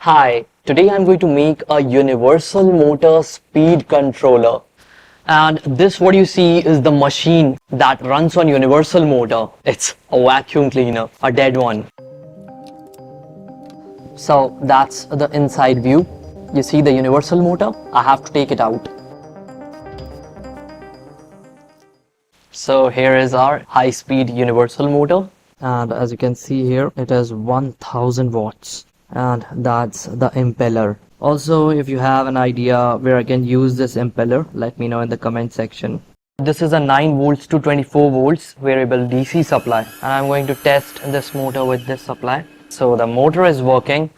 Hi, today I'm going to make a universal motor speed controller. And this what you see is the machine that runs on universal motor. It's a vacuum cleaner, a dead one. So that's the inside view. You see the universal motor? I have to take it out. So here is our high-speed universal motor. And as you can see here, it is 1000 watts. And that's the impeller. Also, if you have an idea where I can use this impeller, let me know in the comment section. This is a 9 volts to 24 volts variable DC supply, and I'm going to test this motor with this supply. So the motor is working.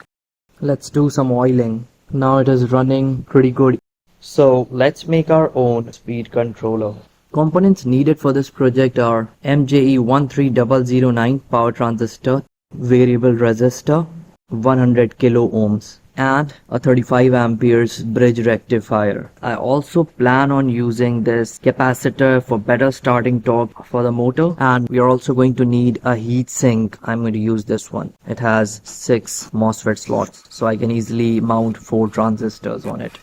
Let's do some oiling. Now it is running pretty good. So let's make our own speed controller. Components needed for this project are MJE13009 power transistor, variable resistor, 100 kilo ohms, and a 35 amperes bridge rectifier. I also plan on using this capacitor for better starting torque for the motor, and we are also going to need a heat sink. I'm going to use this one. It has 6 MOSFET slots, so I can easily mount 4 transistors on it.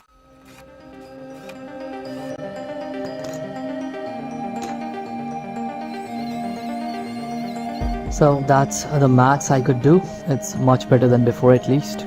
So that's the max I could do. It's much better than before at least.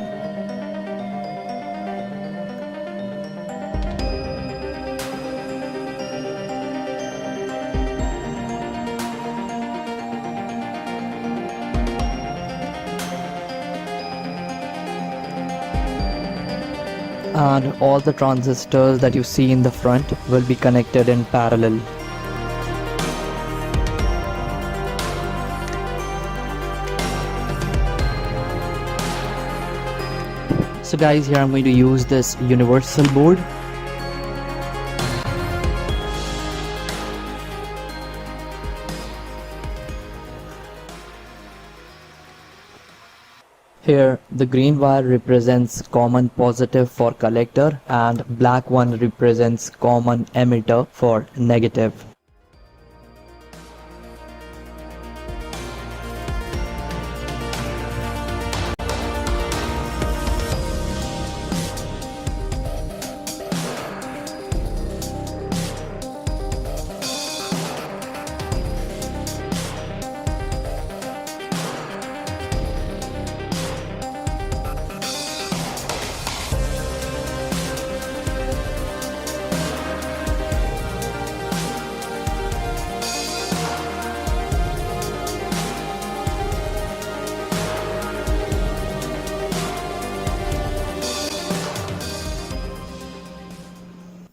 And all the transistors that you see in the front will be connected in parallel. So guys, here I'm going to use this universal board. Here the green wire represents common positive for collector and black one represents common emitter for negative.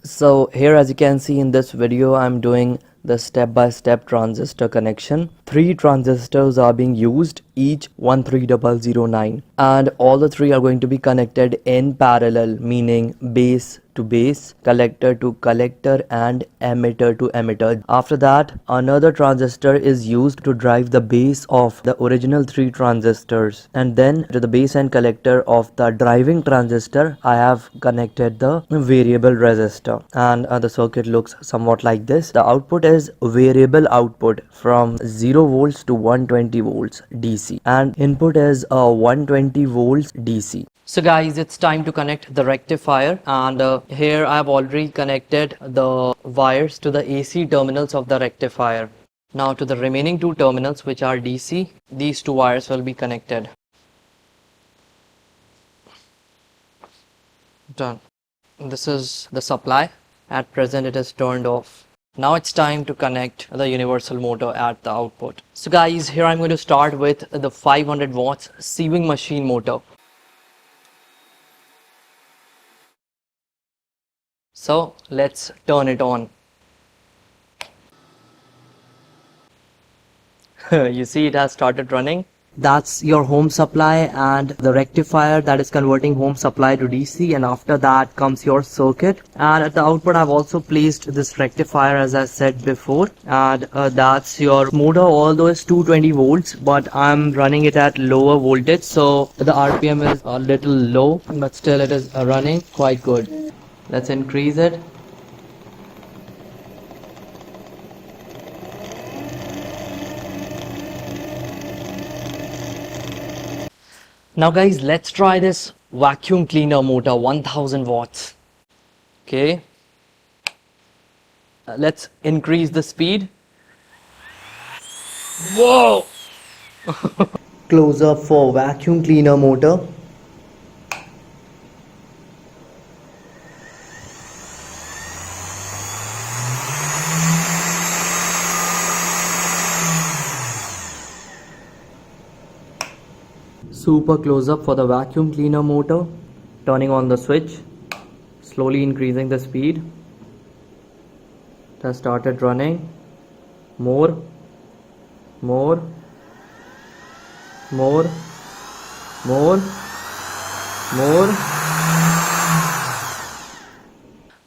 So here, as you can see in this video, I'm doing the step-by-step transistor connection. 3 transistors are being used, each 13009, and all the 3 are going to be connected in parallel, meaning base to base, collector to collector, and emitter to emitter. After that, another transistor is used to drive the base of the original 3 transistors, and then to the base and collector of the driving transistor I have connected the variable resistor, and the circuit looks somewhat like this. The output is variable output from 0 volts to 120 volts DC, and input is 120 volts DC. So guys, it's time to connect the rectifier, and here I have already connected the wires to the AC terminals of the rectifier. Now to the remaining 2 terminals, which are DC, these 2 wires will be connected. Done. This is the supply. At present it is turned off. Now it's time to connect the universal motor at the output. So guys, here I'm going to start with the 500 watts sieving machine motor. So let's turn it on. You see it has started running. That's your home supply and the rectifier that is converting home supply to DC, and after that comes your circuit. And at the output I've also placed this rectifier, as I said before, and that's your motor, although it's 220 volts, but I'm running it at lower voltage, so the RPM is a little low, but still it is running quite good. Let's increase it. Now guys, let's try this vacuum cleaner motor, 1000 watts. Okay, let's increase the speed. Whoa! Close up for vacuum cleaner motor. Super close up for the vacuum cleaner motor. Turning on the switch, slowly increasing the speed. It has started running. More, more, more, more, more.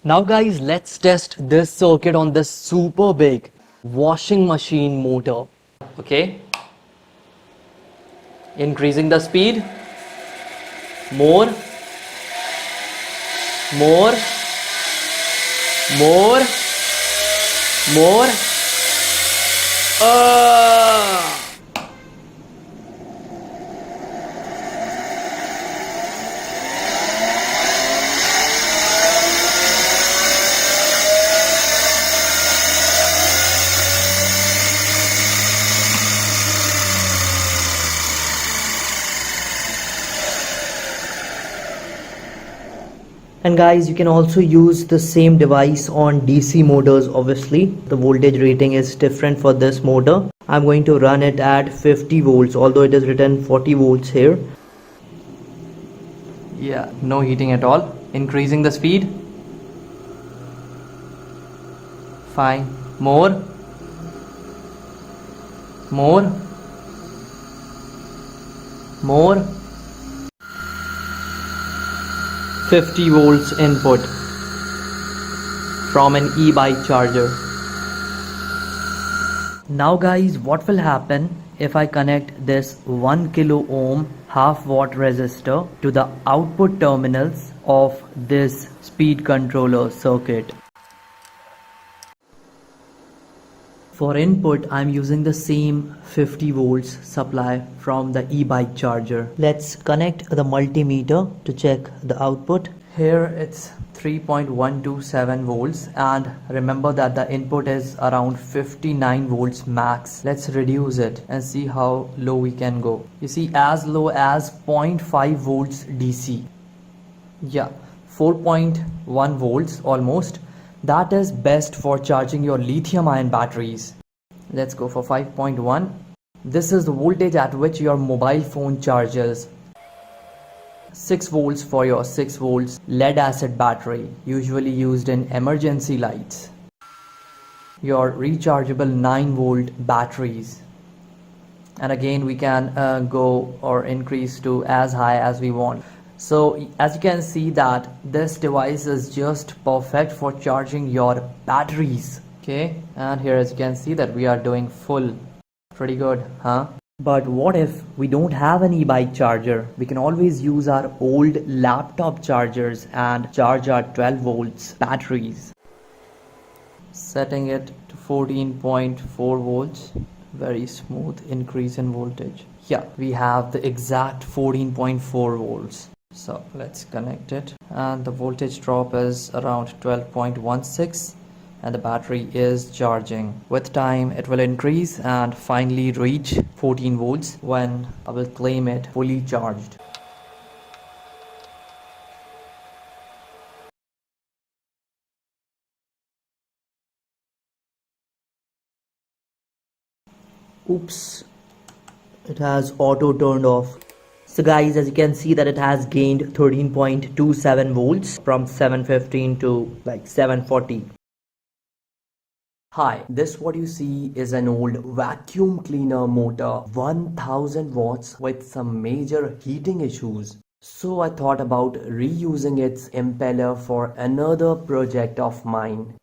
Now guys, let's test this circuit on this super big washing machine motor. Okay, increasing the speed. More, more, more, more. And guys, you can also use the same device on DC motors. Obviously the voltage rating is different for this motor. I'm going to run it at 50 volts, although it is written 40 volts here. Yeah, no heating at all. Increasing the speed. Fine. More, more, more. 50 volts input from an e-bike charger. Now guys, what will happen if I connect this 1 kilo ohm half watt resistor to the output terminals of this speed controller circuit? For input, I'm using the same 50 volts supply from the e-bike charger. Let's connect the multimeter to check the output. Here it's 3.127 volts, and remember that the input is around 59 volts max. Let's reduce it and see how low we can go. You see, as low as 0.5 volts DC. Yeah, 4.1 volts almost. That is best for charging your lithium-ion batteries. Let's go for 5.1. This is the voltage at which your mobile phone charges. 6 volts for your 6 volts lead acid battery, usually used in emergency lights. Your rechargeable 9 volt batteries. And again, we can go or increase to as high as we want. So as you can see that this device is just perfect for charging your batteries. Okay, and here as you can see that we are doing full. Pretty good, huh? But what if we don't have an e-bike charger? We can always use our old laptop chargers and charge our 12 volts batteries. Setting it to 14.4 volts. Very smooth increase in voltage. Yeah, we have the exact 14.4 volts. So let's connect it, and the voltage drop is around 12.16 and the battery is charging. With time it will increase and finally reach 14 volts when I will claim it fully charged. Oops, it has auto turned off. So guys, as you can see that it has gained 13.27 volts from 715 to like 740. Hi, this what you see is an old vacuum cleaner motor, 1000 watts with some major heating issues. So I thought about reusing its impeller for another project of mine.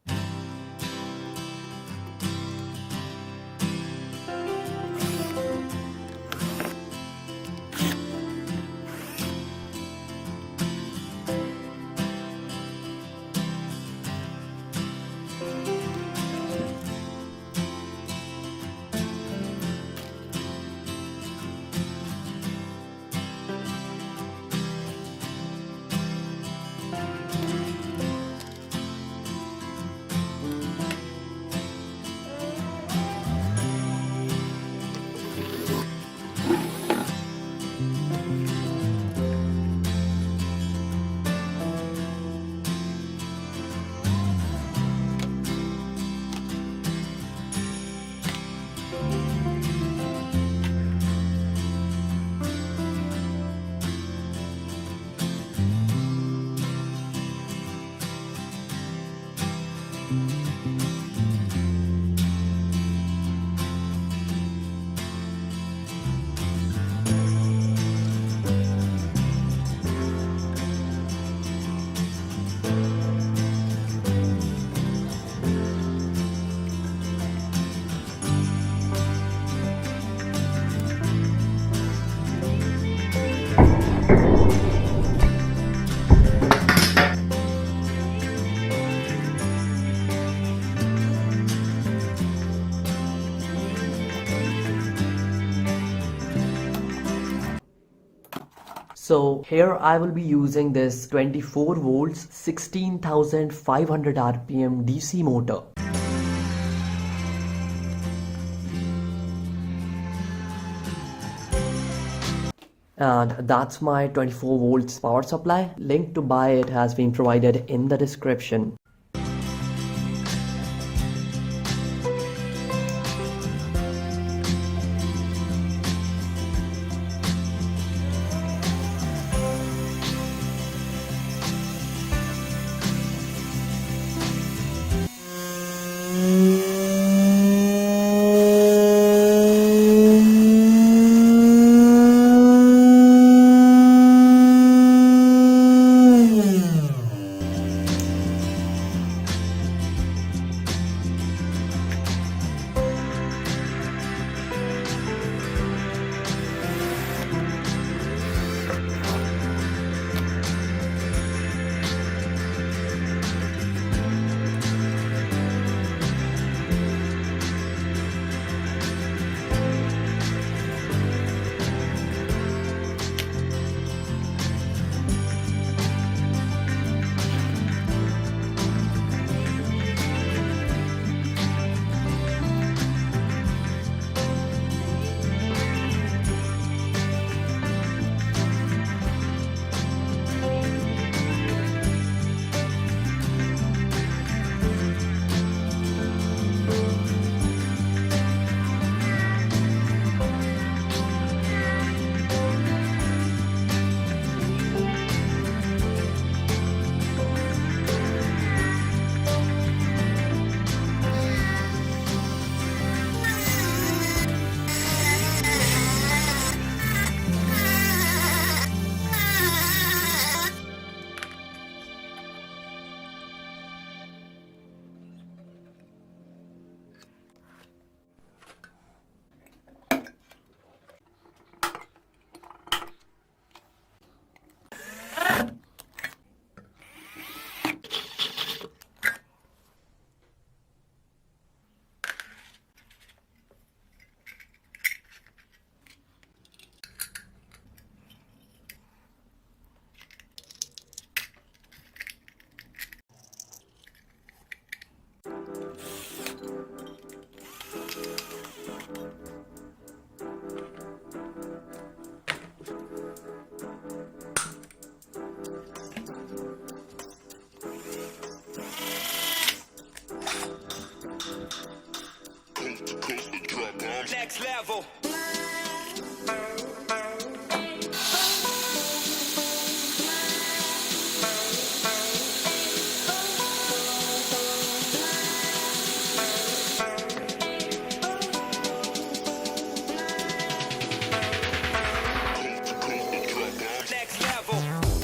So here I will be using this 24 volts 16,500 RPM DC motor. And that's my 24 volts power supply. Link to buy it has been provided in the description. Next level. Next level.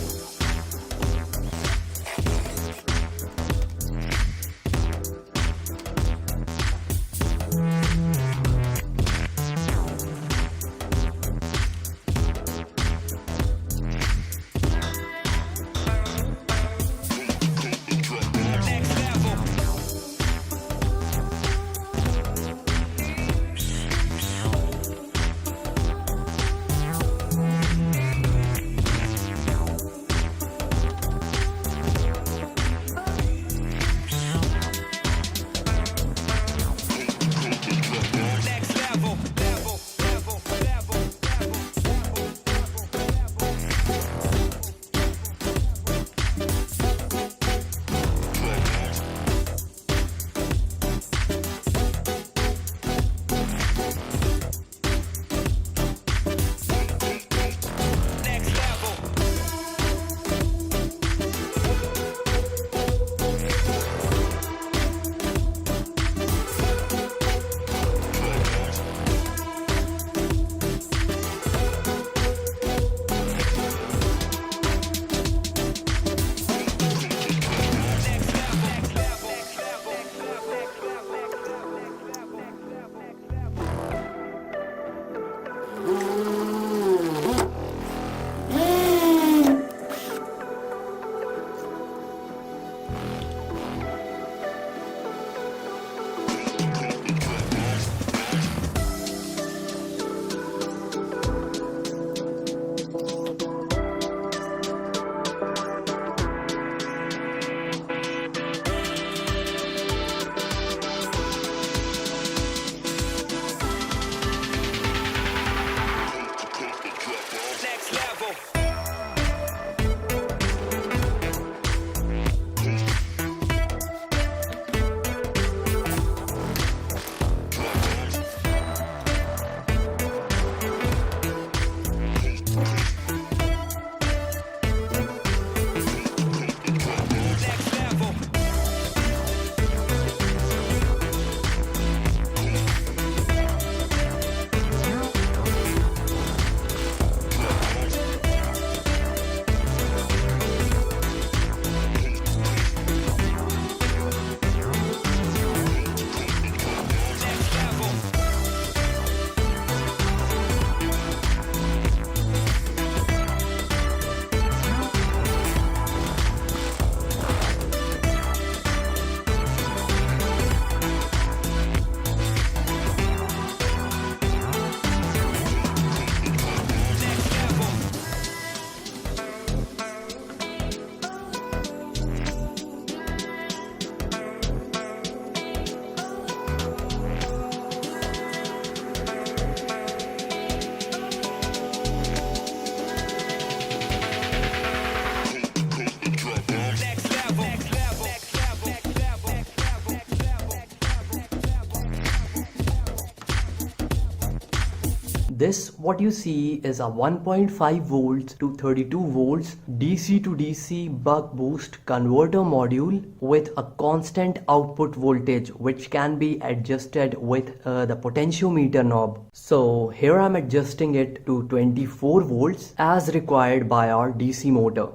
this, what you see is a 1.5 volts to 32 volts DC to DC buck boost converter module with a constant output voltage which can be adjusted with the potentiometer knob. So here I'm adjusting it to 24 volts as required by our DC motor.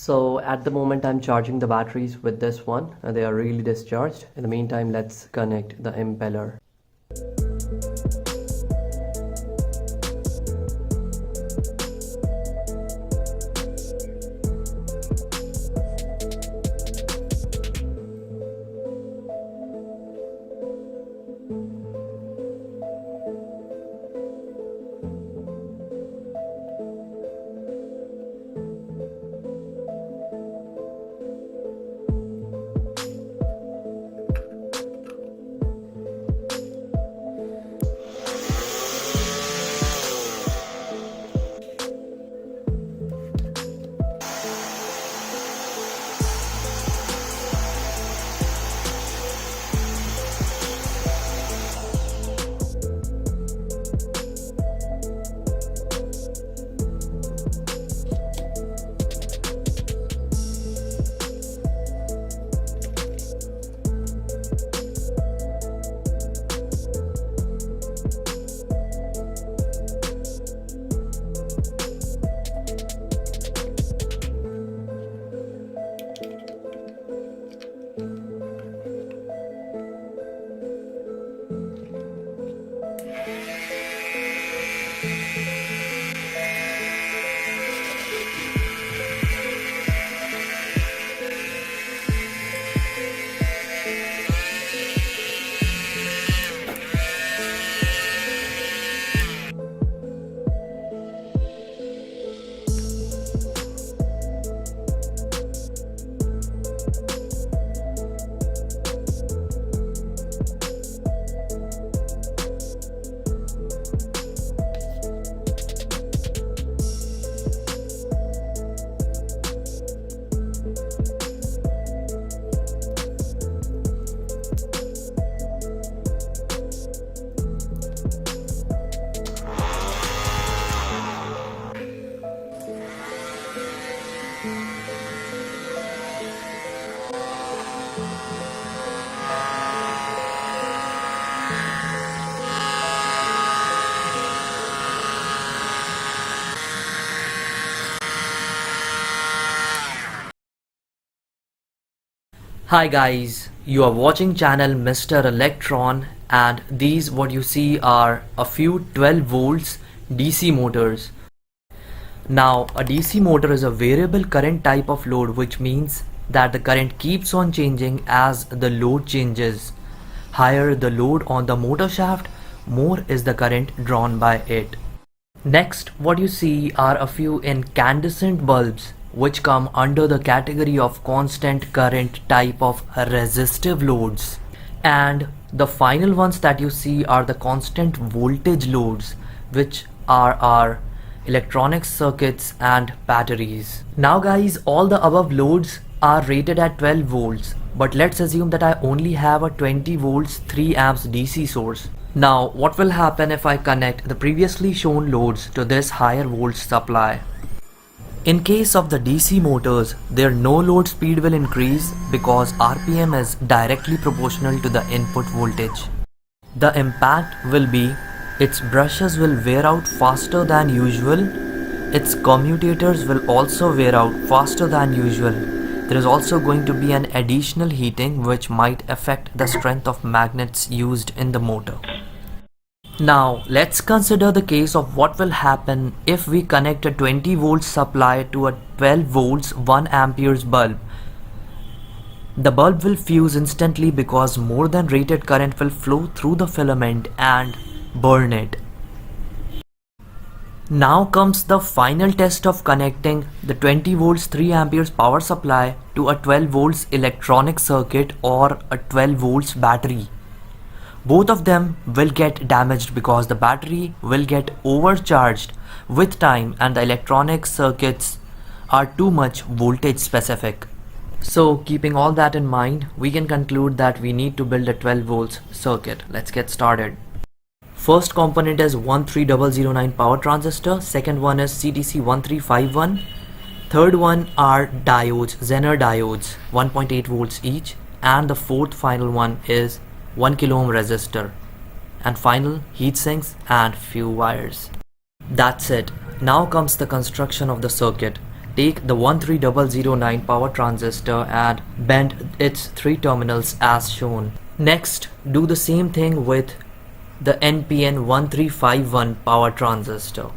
So at the moment I'm charging the batteries with this one and they are really discharged. In the meantime, let's connect the impeller. Hi guys, you are watching channel Mr. Electron, and these what you see are a few 12 volts DC motors. Now a DC motor is a variable current type of load, which means that the current keeps on changing as the load changes. Higher the load on the motor shaft, more is the current drawn by it. Next, what you see are a few incandescent bulbs which come under the category of constant current type of resistive loads. And the final ones that you see are the constant voltage loads, which are our electronic circuits and batteries. Now guys, all the above loads are rated at 12 volts, but let's assume that I only have a 20 volts 3 amps DC source. Now what will happen if I connect the previously shown loads to this higher voltage supply? In case of the DC motors, their no load speed will increase because RPM is directly proportional to the input voltage. The impact will be its brushes will wear out faster than usual, its commutators will also wear out faster than usual. There is also going to be an additional heating which might affect the strength of magnets used in the motor. Now let's consider the case of what will happen if we connect a 20 volts supply to a 12 volts 1 amperes bulb. The bulb will fuse instantly because more than rated current will flow through the filament and burn it. Now comes the final test of connecting the 20 volts 3 amperes power supply to a 12 volts electronic circuit or a 12 volts battery. Both of them will get damaged because the battery will get overcharged with time and the electronic circuits are too much voltage specific. So keeping all that in mind, we can conclude that we need to build a 12 volts circuit. Let's get started. First component is 13009 power transistor, second one is CTC 1351, third one are diodes, Zener diodes, 1.8 volts each, and the fourth final one is 1 kilo ohm resistor, and final heat sinks and few wires. That's it. Now comes the construction of the circuit. Take the 13009 power transistor and bend its 3 terminals as shown. Next, do the same thing with the NPN 1351 power transistor.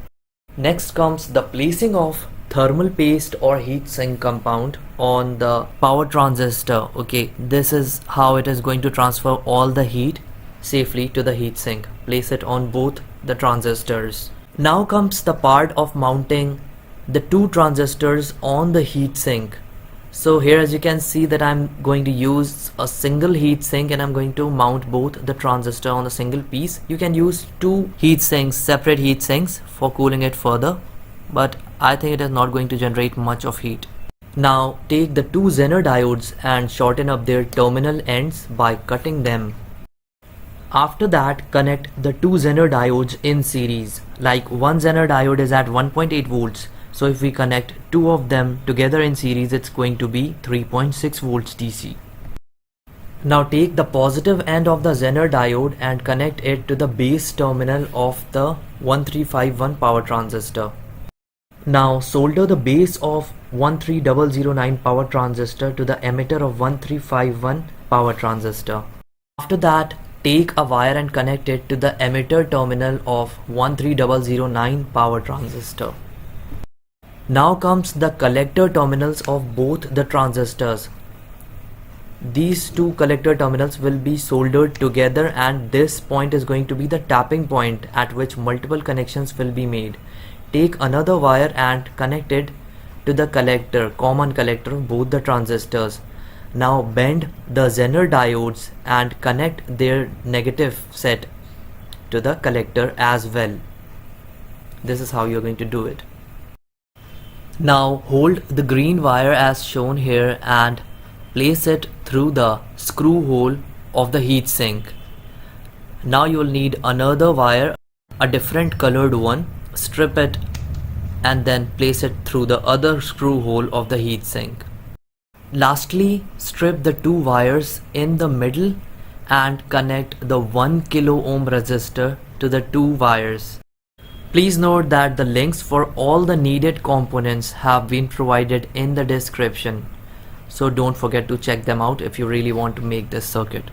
Next comes the placing of thermal paste or heat sink compound on the power transistor. Okay, this is how it is going to transfer all the heat safely to the heat sink. Place it on both the transistors. Now comes the part of mounting the 2 transistors on the heat sink. So here, as you can see, that I'm going to use a single heat sink and I'm going to mount both the transistor on a single piece. You can use 2 heat sinks, separate heat sinks, for cooling it further, but I think it is not going to generate much of heat. Now take the 2 Zener diodes and shorten up their terminal ends by cutting them. After that, connect the 2 Zener diodes in series. Like one Zener diode is at 1.8 volts. So if we connect 2 of them together in series, it's going to be 3.6 volts DC. Now take the positive end of the Zener diode and connect it to the base terminal of the 1351 power transistor. Now solder the base of 13009 power transistor to the emitter of 1351 power transistor. After that, take a wire and connect it to the emitter terminal of 13009 power transistor. Now comes the collector terminals of both the transistors. These 2 collector terminals will be soldered together, and this point is going to be the tapping point at which multiple connections will be made. Take another wire and connect it to the collector, common collector of both the transistors. Now bend the Zener diodes and connect their negative set to the collector as well. This is how you're going to do it. Now hold the green wire as shown here and place it through the screw hole of the heat sink. Now you will need another wire, a different colored one. Strip it and then place it through the other screw hole of the heat sink. Lastly, strip the 2 wires in the middle and connect the 1 kilo ohm resistor to the 2 wires. Please note that the links for all the needed components have been provided in the description. So don't forget to check them out if you really want to make this circuit.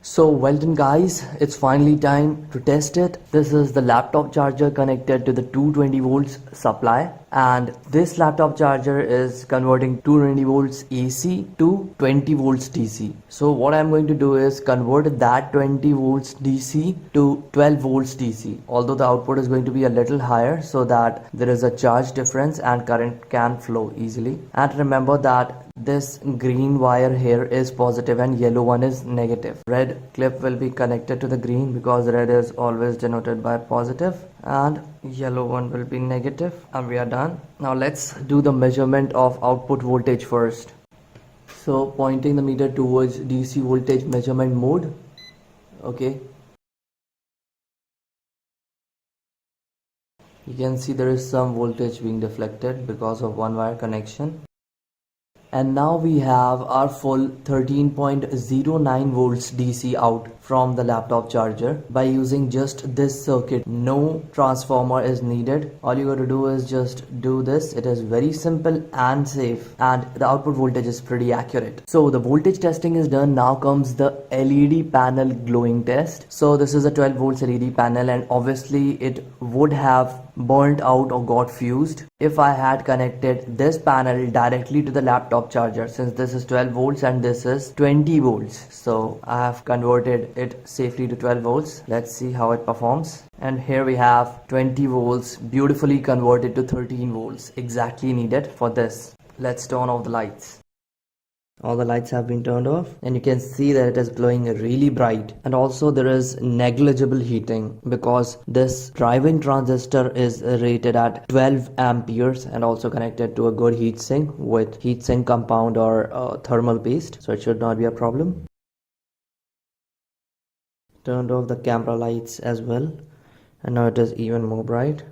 So well done guys, it's finally time to test it. This is the laptop charger connected to the 220 volts supply, and this laptop charger is converting 220 volts AC to 20 volts DC. So what I'm going to do is convert that 20 volts DC to 12 volts DC, although the output is going to be a little higher so that there is a charge difference and current can flow easily. And remember that this green wire here is positive and yellow one is negative. Red clip will be connected to the green because red is always denoted by positive, and yellow one will be negative, and we are done. Now let's do the measurement of output voltage first. So pointing the meter towards DC voltage measurement mode. Okay. You can see there is some voltage being deflected because of one wire connection. And now we have our full 13.09 volts DC out from the laptop charger by using just this circuit. No transformer is needed. All you got to do is just do this. It is very simple and safe, and the output voltage is pretty accurate. So the voltage testing is done. Now comes the LED panel glowing test. So this is a 12 volts LED panel, and obviously it would have burnt out or got fused if I had connected this panel directly to the laptop charger, since this is 12 volts and this is 20 volts. So I have converted it safely to 12 volts. Let's see how it performs. And here we have 20 volts beautifully converted to 13 volts, exactly needed for this. Let's turn off the lights. All the lights have been turned off, and you can see that it is glowing really bright. And also there is negligible heating because this driving transistor is rated at 12 amperes and also connected to a good heatsink with heatsink compound or thermal paste, so it should not be a problem. Turned off the camera lights as well, and now it is even more bright.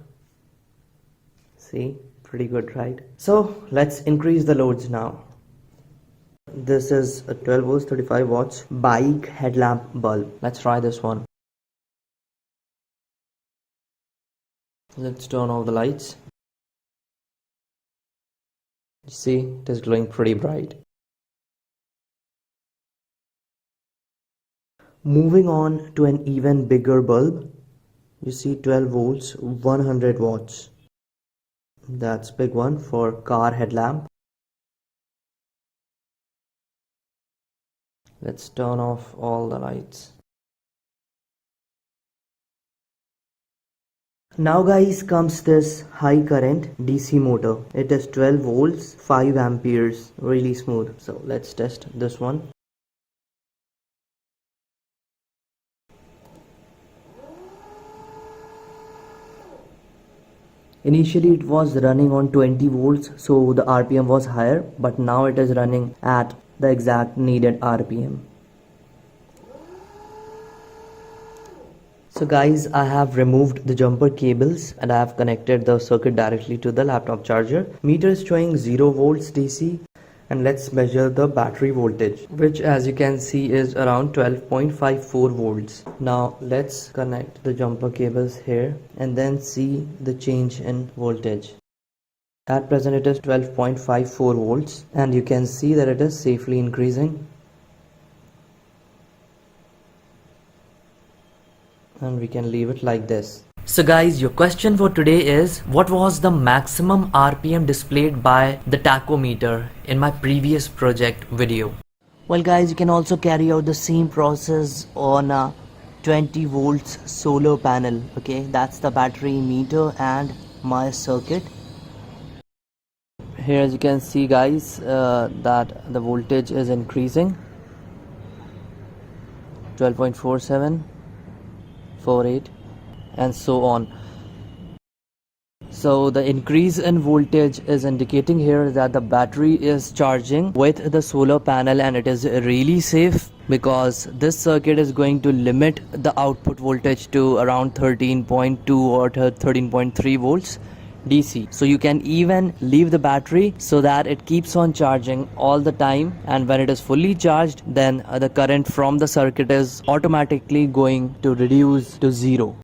See, pretty good, right? So let's increase the loads now. This is a 12 volts 35 watts bike headlamp bulb. Let's try this one. Let's turn off the lights. See, it is glowing pretty bright. Moving on to an even bigger bulb. You see 12 volts 100 watts. That's big one for car headlamp. Let's turn off all the lights. Now guys comes this high current DC motor. It is 12 volts 5 amperes, really smooth. So let's test this one. Initially it was running on 20 volts, so the RPM was higher, but now it is running at the exact needed RPM. So guys, I have removed the jumper cables and I have connected the circuit directly to the laptop charger. Meter is showing 0 volts DC, and let's measure the battery voltage, which as you can see is around 12.54 volts. Now let's connect the jumper cables here and then see the change in voltage. At present it is 12.54 volts, and you can see that it is safely increasing. And we can leave it like this. So guys, your question for today is, what was the maximum RPM displayed by the tachometer in my previous project video? Well guys, you can also carry out the same process on a 20 volts solar panel. Okay, that's the battery meter and my circuit. Here as you can see guys, that the voltage is increasing. 12.47, 48 and so on. So the increase in voltage is indicating here that the battery is charging with the solar panel, and it is really safe because this circuit is going to limit the output voltage to around 13.2 or 13.3 volts DC. So you can even leave the battery so that it keeps on charging all the time, and when it is fully charged, then the current from the circuit is automatically going to reduce to zero.